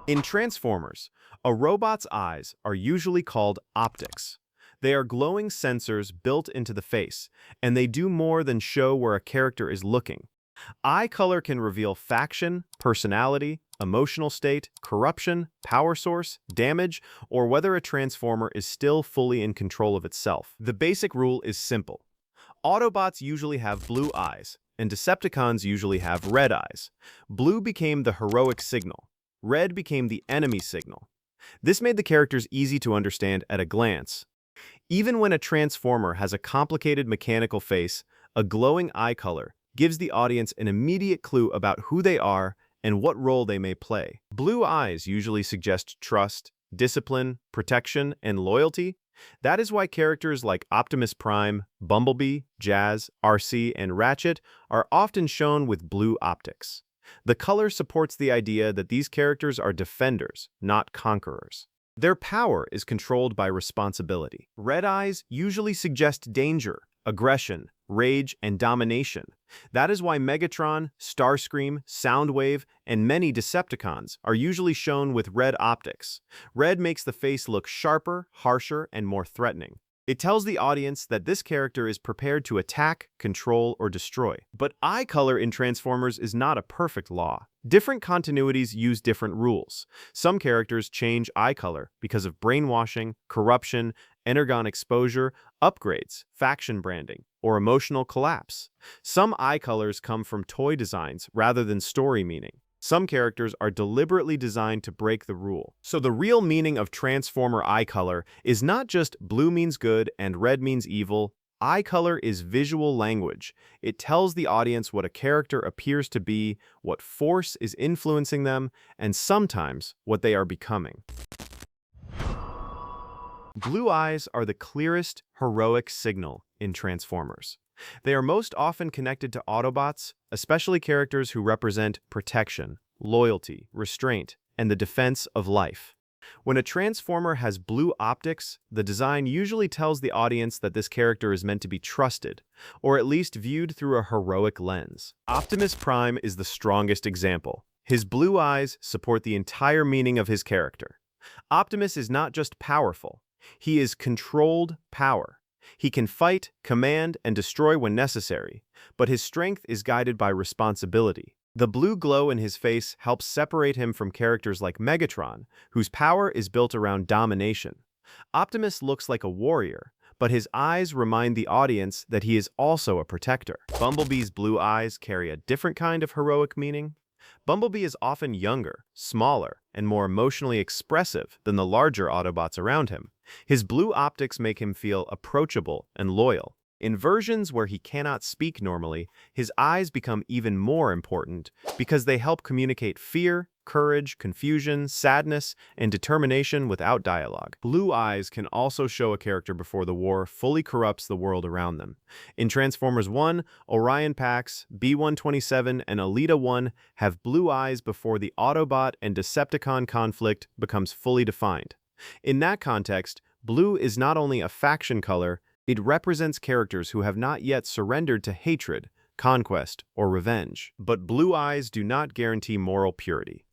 In Transformers, a robot's eyes are usually called optics. They are glowing sensors built into the face, and they do more than show where a character is looking. Eye color can reveal faction, personality, emotional state, corruption, power source, damage, or whether a transformer is still fully in control of itself. The basic rule is simple. Autobots usually have blue eyes, and Decepticons usually have red eyes. Blue became the heroic signal. Red became the enemy signal. This made the characters easy to understand at a glance. Even when a transformer has a complicated mechanical face, a glowing eye color gives the audience an immediate clue about who they are and what role they may play. Blue eyes usually suggest trust, discipline, protection, and loyalty. That is why characters like Optimus Prime, Bumblebee, Jazz, RC, and Ratchet are often shown with blue optics. The color supports the idea that these characters are defenders, not conquerors. Their power is controlled by responsibility. Red eyes usually suggest danger, aggression, rage, and domination. That is why Megatron, Starscream, Soundwave, and many Decepticons are usually shown with red optics. Red makes the face look sharper, harsher, and more threatening. It tells the audience that this character is prepared to attack, control, or destroy. But eye color in Transformers is not a perfect law. Different continuities use different rules. Some characters change eye color because of brainwashing, corruption, energon exposure, upgrades, faction branding, or emotional collapse. Some eye colors come from toy designs rather than story meaning. Some characters are deliberately designed to break the rule. So the real meaning of Transformer eye color is not just blue means good and red means evil. Eye color is visual language. It tells the audience what a character appears to be, what force is influencing them, and sometimes what they are becoming. Blue eyes are the clearest, heroic signal in Transformers. They are most often connected to Autobots, especially characters who represent protection, loyalty, restraint, and the defense of life. When a Transformer has blue optics, the design usually tells the audience that this character is meant to be trusted, or at least viewed through a heroic lens. Optimus Prime is the strongest example. His blue eyes support the entire meaning of his character. Optimus is not just powerful, he is controlled power. He can fight, command, and destroy when necessary, but his strength is guided by responsibility. The blue glow in his face helps separate him from characters like Megatron, whose power is built around domination. Optimus looks like a warrior, but his eyes remind the audience that he is also a protector. Bumblebee's blue eyes carry a different kind of heroic meaning. Bumblebee is often younger, smaller, and more emotionally expressive than the larger Autobots around him. His blue optics make him feel approachable and loyal. In versions where he cannot speak normally, his eyes become even more important because they help communicate fear, courage, confusion, sadness, and determination without dialogue. Blue eyes can also show a character before the war fully corrupts the world around them. In Transformers 1, Orion Pax, B-127, and Elita 1 have blue eyes before the Autobot and Decepticon conflict becomes fully defined. In that context, blue is not only a faction color, it represents characters who have not yet surrendered to hatred, conquest, or revenge. But blue eyes do not guarantee moral purity.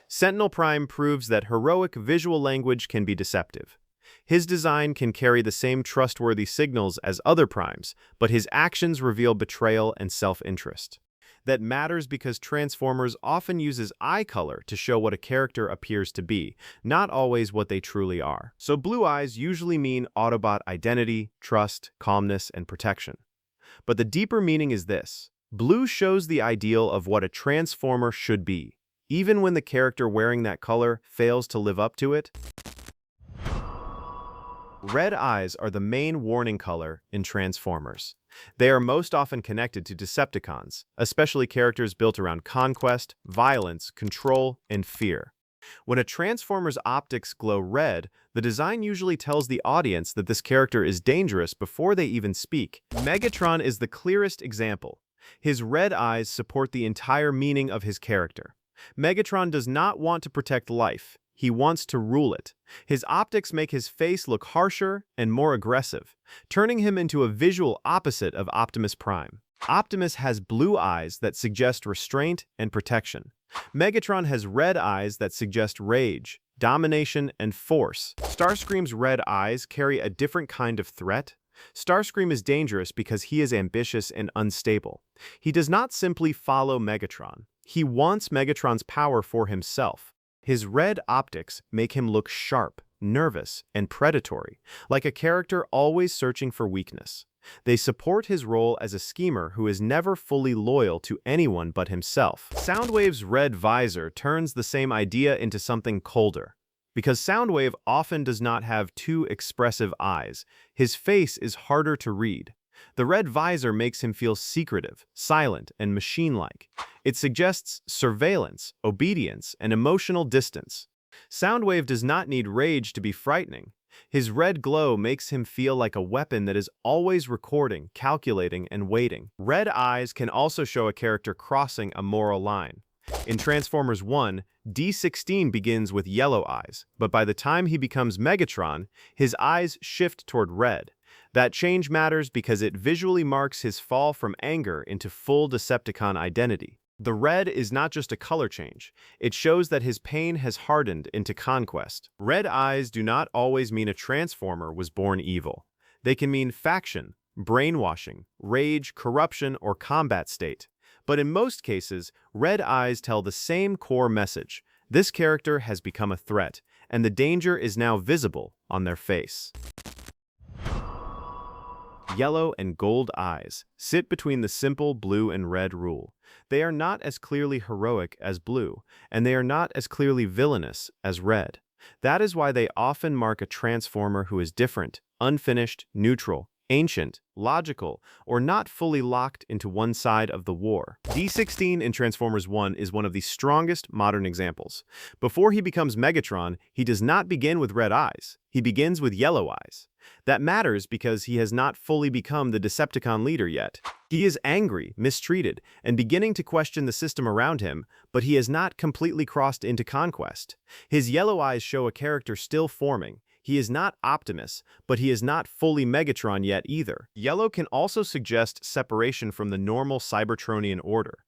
Sentinel Prime proves that heroic visual language can be deceptive. His design can carry the same trustworthy signals as other primes, but his actions reveal betrayal and self-interest. That matters because Transformers often uses eye color to show what a character appears to be, not always what they truly are. So blue eyes usually mean Autobot identity, trust, calmness, and protection. But the deeper meaning is this. Blue shows the ideal of what a Transformer should be, even when the character wearing that color fails to live up to it. Red eyes are the main warning color in Transformers. They are most often connected to Decepticons, especially characters built around conquest, violence, control, and fear. When a Transformer's optics glow red, the design usually tells the audience that this character is dangerous before they even speak. Megatron is the clearest example. His red eyes support the entire meaning of his character. Megatron does not want to protect life. He wants to rule it. His optics make his face look harsher and more aggressive, turning him into a visual opposite of Optimus Prime. Optimus has blue eyes that suggest restraint and protection. Megatron has red eyes that suggest rage, domination, and force. Starscream's red eyes carry a different kind of threat. Starscream is dangerous because he is ambitious and unstable. He does not simply follow Megatron. He wants Megatron's power for himself. His red optics make him look sharp, nervous, and predatory, like a character always searching for weakness. They support his role as a schemer who is never fully loyal to anyone but himself. Soundwave's red visor turns the same idea into something colder. Because Soundwave often does not have too expressive eyes, his face is harder to read. The red visor makes him feel secretive, silent, and machine-like. It suggests surveillance, obedience, and emotional distance. Soundwave does not need rage to be frightening. His red glow makes him feel like a weapon that is always recording, calculating, and waiting. Red eyes can also show a character crossing a moral line. In Transformers 1, D16 begins with yellow eyes, but by the time he becomes Megatron, his eyes shift toward red. That change matters because it visually marks his fall from anger into full Decepticon identity. The red is not just a color change. It shows that his pain has hardened into conquest. Red eyes do not always mean a Transformer was born evil. They can mean faction, brainwashing, rage, corruption, or combat state. But in most cases, red eyes tell the same core message. This character has become a threat, and the danger is now visible on their face. Yellow and gold eyes sit between the simple blue and red rule. They are not as clearly heroic as blue, and they are not as clearly villainous as red. That is why they often mark a Transformer who is different, unfinished, neutral, ancient, logical, or not fully locked into one side of the war. D16 in Transformers 1 is one of the strongest modern examples. Before he becomes Megatron, he does not begin with red eyes. He begins with yellow eyes. That matters because he has not fully become the Decepticon leader yet. He is angry, mistreated, and beginning to question the system around him, but he has not completely crossed into conquest. His yellow eyes show a character still forming. He is not Optimus, but he is not fully Megatron yet either. Yellow can also suggest separation from the normal Cybertronian order.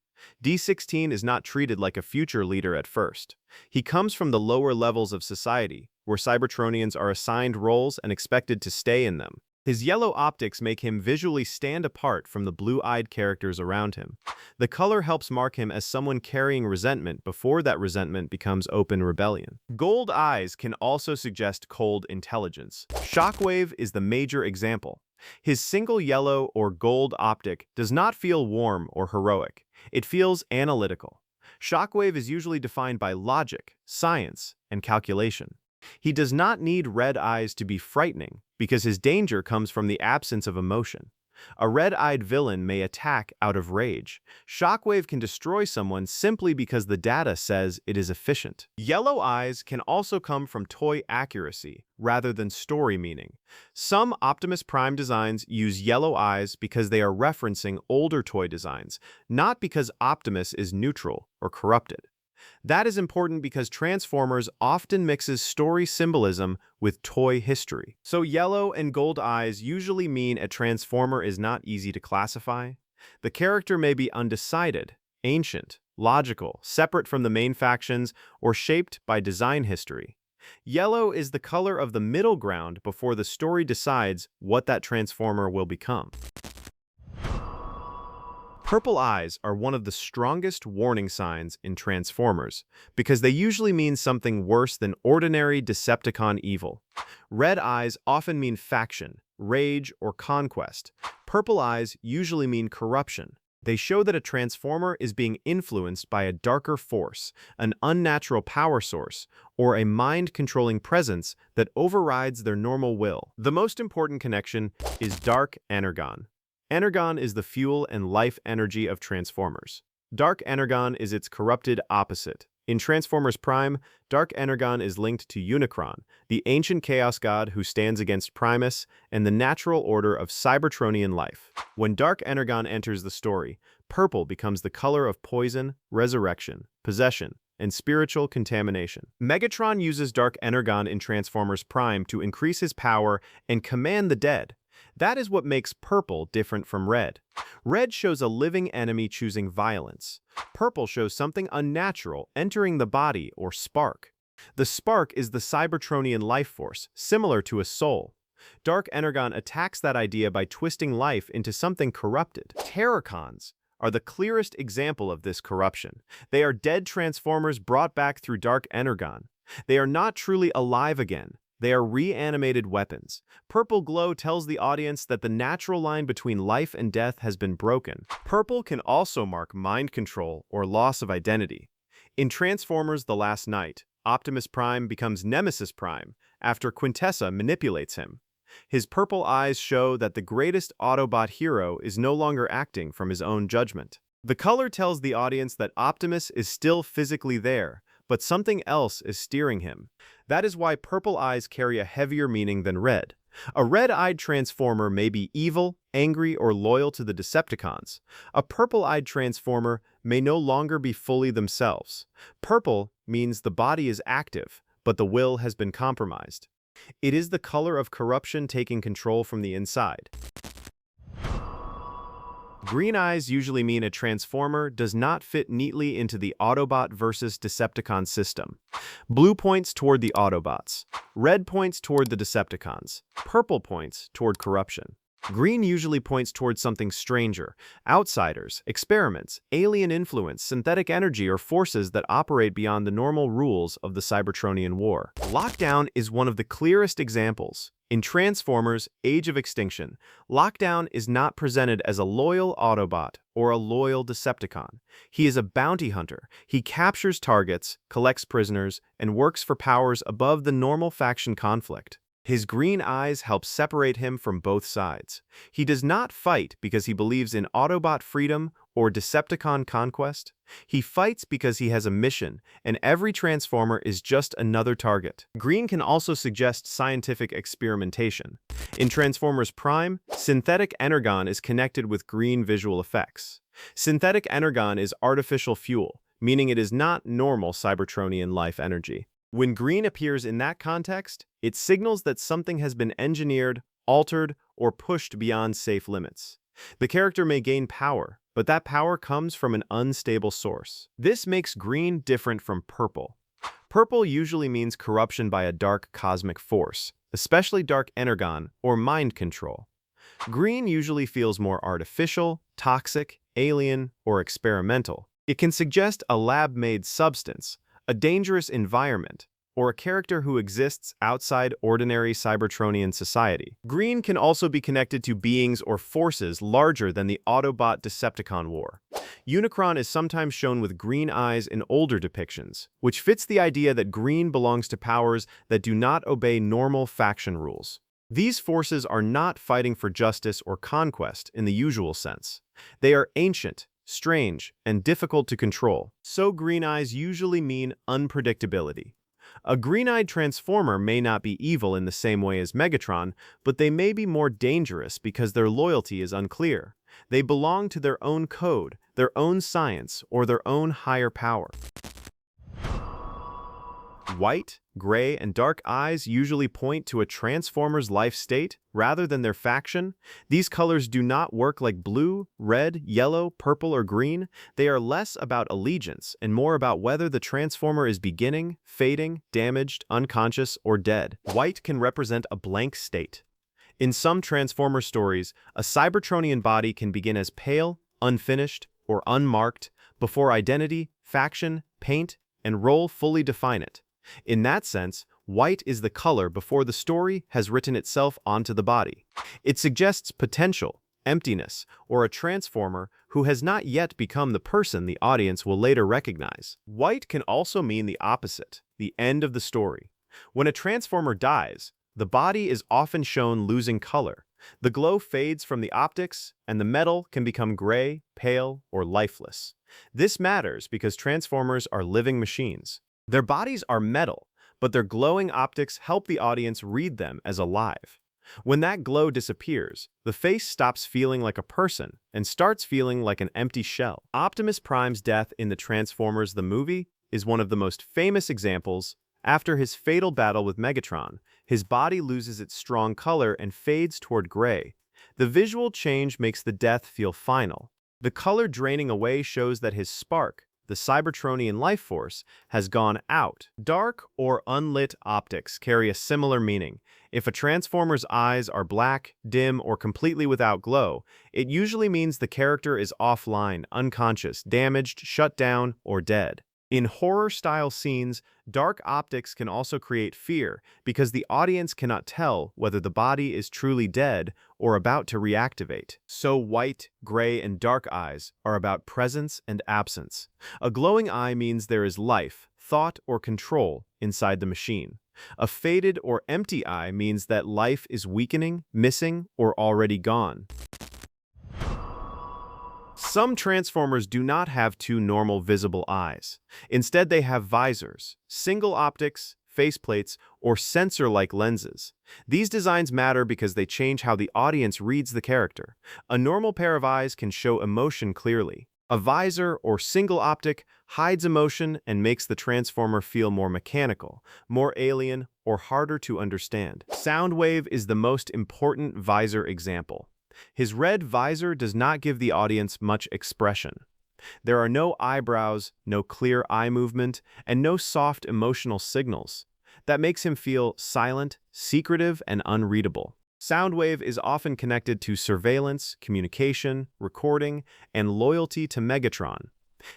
D16 is not treated like a future leader at first. He comes from the lower levels of society, where Cybertronians are assigned roles and expected to stay in them. His yellow optics make him visually stand apart from the blue-eyed characters around him. The color helps mark him as someone carrying resentment before that resentment becomes open rebellion. Gold eyes can also suggest cold intelligence. Shockwave is the major example. His single yellow or gold optic does not feel warm or heroic. It feels analytical. Shockwave is usually defined by logic, science, and calculation. He does not need red eyes to be frightening because his danger comes from the absence of emotion. A red-eyed villain may attack out of rage. Shockwave can destroy someone simply because the data says it is efficient. Yellow eyes can also come from toy accuracy rather than story meaning. Some Optimus Prime designs use yellow eyes because they are referencing older toy designs, not because Optimus is neutral or corrupted. That is important because Transformers often mixes story symbolism with toy history. So yellow and gold eyes usually mean a Transformer is not easy to classify. The character may be undecided, ancient, logical, separate from the main factions, or shaped by design history. Yellow is the color of the middle ground before the story decides what that Transformer will become. Purple eyes are one of the strongest warning signs in Transformers because they usually mean something worse than ordinary Decepticon evil. Red eyes often mean faction, rage, or conquest. Purple eyes usually mean corruption. They show that a Transformer is being influenced by a darker force, an unnatural power source, or a mind-controlling presence that overrides their normal will. The most important connection is Dark Energon. Energon is the fuel and life energy of Transformers. Dark Energon is its corrupted opposite. In Transformers Prime, Dark Energon is linked to Unicron, the ancient chaos god who stands against Primus and the natural order of Cybertronian life. When Dark Energon enters the story, purple becomes the color of poison, resurrection, possession, and spiritual contamination. Megatron uses Dark Energon in Transformers Prime to increase his power and command the dead. That is what makes purple different from red. Red shows a living enemy choosing violence. Purple shows something unnatural entering the body or spark. The spark is the Cybertronian life force, similar to a soul. Dark Energon attacks that idea by twisting life into something corrupted. Terracons are the clearest example of this corruption. They are dead transformers brought back through Dark Energon. They are not truly alive again. They are reanimated weapons. Purple glow tells the audience that the natural line between life and death has been broken. Purple can also mark mind control or loss of identity. In Transformers: The Last Knight, Optimus Prime becomes Nemesis Prime after Quintessa manipulates him. His purple eyes show that the greatest Autobot hero is no longer acting from his own judgment. The color tells the audience that Optimus is still physically there, but something else is steering him. That is why purple eyes carry a heavier meaning than red. A red-eyed Transformer may be evil, angry, or loyal to the Decepticons. A purple-eyed Transformer may no longer be fully themselves. Purple means the body is active, but the will has been compromised. It is the color of corruption taking control from the inside. Green eyes usually mean a Transformer does not fit neatly into the Autobot versus Decepticon system. Blue points toward the Autobots. Red points toward the Decepticons. Purple points toward corruption. Green usually points towards something stranger, outsiders, experiments, alien influence, synthetic energy, or forces that operate beyond the normal rules of the Cybertronian war. Lockdown is one of the clearest examples. In Transformers: Age of Extinction, Lockdown is not presented as a loyal Autobot or a loyal Decepticon. He is a bounty hunter. He captures targets, collects prisoners, and works for powers above the normal faction conflict. His green eyes help separate him from both sides. He does not fight because he believes in Autobot freedom or Decepticon conquest. He fights because he has a mission, and every Transformer is just another target. Green can also suggest scientific experimentation. In Transformers Prime, synthetic energon is connected with green visual effects. Synthetic energon is artificial fuel, meaning it is not normal Cybertronian life energy. When green appears in that context, it signals that something has been engineered, altered, or pushed beyond safe limits. The character may gain power, but that power comes from an unstable source. This makes green different from purple. Purple usually means corruption by a dark cosmic force, especially Dark Energon or mind control. Green usually feels more artificial, toxic, alien, or experimental. It can suggest a lab-made substance, a dangerous environment, or a character who exists outside ordinary Cybertronian society. Green can also be connected to beings or forces larger than the Autobot-Decepticon war. Unicron is sometimes shown with green eyes in older depictions, which fits the idea that green belongs to powers that do not obey normal faction rules. These forces are not fighting for justice or conquest in the usual sense. They are ancient, strange, and difficult to control. So green eyes usually mean unpredictability. A green-eyed Transformer may not be evil in the same way as Megatron, but they may be more dangerous because their loyalty is unclear. They belong to their own code, their own science, or their own higher power. White, gray, and dark eyes usually point to a Transformer's life state rather than their faction. These colors do not work like blue, red, yellow, purple, or green. They are less about allegiance and more about whether the Transformer is beginning, fading, damaged, unconscious, or dead. White can represent a blank state. In some Transformer stories, a Cybertronian body can begin as pale, unfinished, or unmarked before identity, faction, paint, and role fully define it. In that sense, white is the color before the story has written itself onto the body. It suggests potential, emptiness, or a Transformer who has not yet become the person the audience will later recognize. White can also mean the opposite, the end of the story. When a Transformer dies, the body is often shown losing color. The glow fades from the optics, and the metal can become gray, pale, or lifeless. This matters because Transformers are living machines. Their bodies are metal, but their glowing optics help the audience read them as alive. When that glow disappears, the face stops feeling like a person and starts feeling like an empty shell. Optimus Prime's death in the Transformers the movie is one of the most famous examples. After his fatal battle with Megatron, his body loses its strong color and fades toward gray, The visual change makes the death feel final. The color draining away shows that his spark, the Cybertronian life force, has gone out. Dark or unlit optics carry a similar meaning. If a Transformer's eyes are black, dim, or completely without glow, it usually means the character is offline, unconscious, damaged, shut down, or dead. In horror-style scenes, dark optics can also create fear because the audience cannot tell whether the body is truly dead or about to reactivate. So white, gray, and dark eyes are about presence and absence. A glowing eye means there is life, thought, or control inside the machine. A faded or empty eye means that life is weakening, missing, or already gone. Some Transformers do not have two normal visible eyes. Instead, they have visors, single optics, faceplates, or sensor-like lenses. These designs matter because they change how the audience reads the character. A normal pair of eyes can show emotion clearly. A visor or single optic hides emotion and makes the Transformer feel more mechanical, more alien, or harder to understand. Soundwave is the most important visor example. His red visor does not give the audience much expression. There are no eyebrows, no clear eye movement, and no soft emotional signals. That makes him feel silent, secretive, and unreadable. Soundwave is often connected to surveillance, communication, recording, and loyalty to Megatron.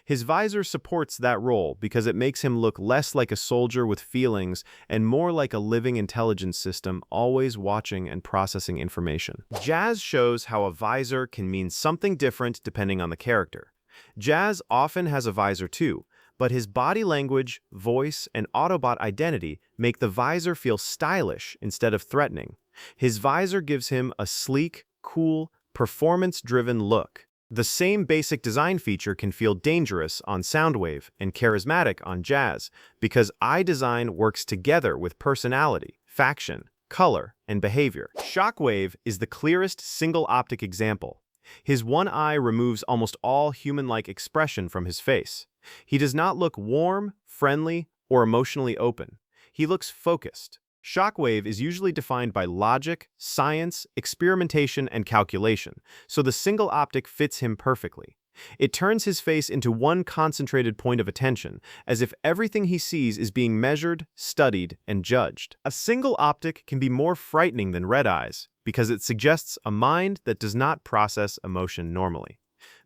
His visor supports that role because it makes him look less like a soldier with feelings and more like a living intelligence system always watching and processing information. Jazz shows how a visor can mean something different depending on the character. Jazz often has a visor too, but his body language, voice, and Autobot identity make the visor feel stylish instead of threatening. His visor gives him a sleek, cool, performance-driven look. The same basic design feature can feel dangerous on Soundwave and charismatic on Jazz because eye design works together with personality, faction, color, and behavior. Shockwave is the clearest single optic example. His one eye removes almost all human-like expression from his face. He does not look warm, friendly, or emotionally open. He looks focused. Shockwave is usually defined by logic, science, experimentation, and calculation, so the single optic fits him perfectly. It turns his face into one concentrated point of attention, as if everything he sees is being measured, studied, and judged. A single optic can be more frightening than red eyes, because it suggests a mind that does not process emotion normally.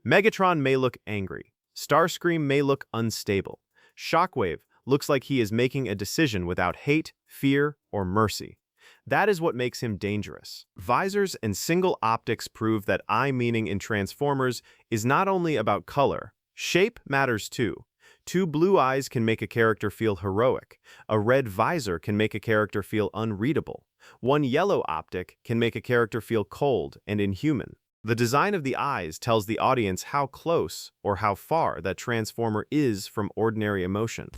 Megatron may look angry. Starscream may look unstable. Shockwave looks like he is making a decision without hate, fear, or mercy. That is what makes him dangerous. Visors and single optics prove that eye meaning in Transformers is not only about color. Shape matters too. Two blue eyes can make a character feel heroic. A red visor can make a character feel unreadable. One yellow optic can make a character feel cold and inhuman. The design of the eyes tells the audience how close or how far that Transformer is from ordinary emotion.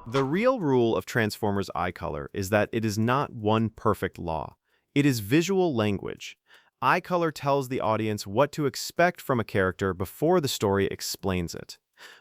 The real rule of Transformers' eye color is that it is not one perfect law. It is visual language. Eye color tells the audience what to expect from a character before the story explains it.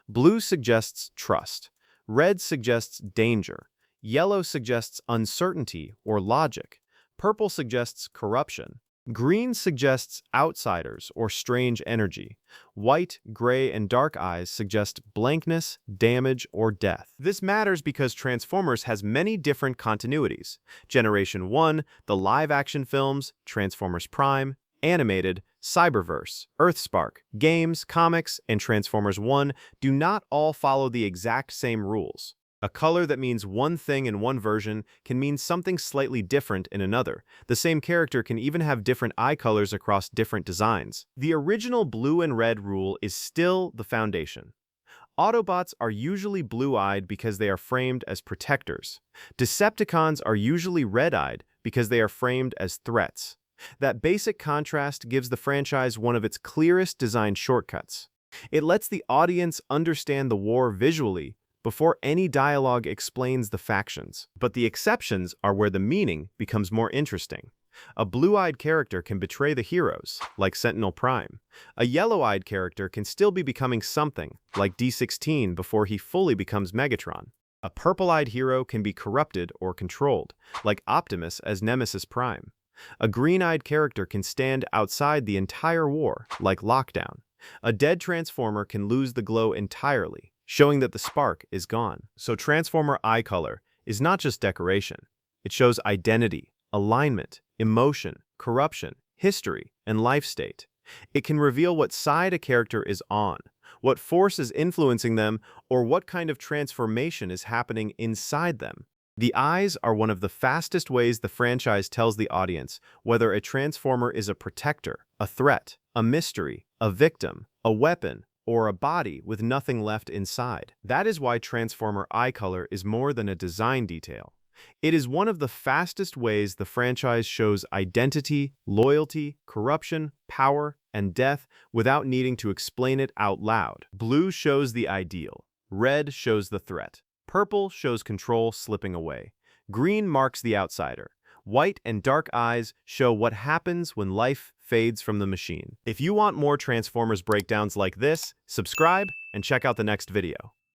Blue suggests trust. Red suggests danger. Yellow suggests uncertainty or logic. Purple suggests corruption. Green suggests outsiders or strange energy. White, gray, and dark eyes suggest blankness, damage, or death. This matters because Transformers has many different continuities. Generation 1, the live-action films, Transformers Prime, animated, Cyberverse, Earthspark, games, comics, and Transformers 1 do not all follow the exact same rules. A color that means one thing in one version can mean something slightly different in another. The same character can even have different eye colors across different designs. The original blue and red rule is still the foundation. Autobots are usually blue-eyed because they are framed as protectors. Decepticons are usually red-eyed because they are framed as threats. That basic contrast gives the franchise one of its clearest design shortcuts. It lets the audience understand the war visually before any dialogue explains the factions. But the exceptions are where the meaning becomes more interesting. A blue-eyed character can betray the heroes, like Sentinel Prime. A yellow-eyed character can still be becoming something, like D16 before he fully becomes Megatron. A purple-eyed hero can be corrupted or controlled, like Optimus as Nemesis Prime. A green-eyed character can stand outside the entire war, like Lockdown. A dead Transformer can lose the glow entirely, showing that the spark is gone. So Transformer eye color is not just decoration. It shows identity, alignment, emotion, corruption, history, and life state. It can reveal what side a character is on, what force is influencing them, or what kind of transformation is happening inside them. The eyes are one of the fastest ways the franchise tells the audience whether a Transformer is a protector, a threat, a mystery, a victim, a weapon, or a body with nothing left inside. That is why Transformer eye color is more than a design detail. It is one of the fastest ways the franchise shows identity, loyalty, corruption, power, and death without needing to explain it out loud. Blue shows the ideal. Red shows the threat. Purple shows control slipping away. Green marks the outsider. White and dark eyes show what happens when life fades from the machine. If you want more Transformers breakdowns like this, subscribe and check out the next video.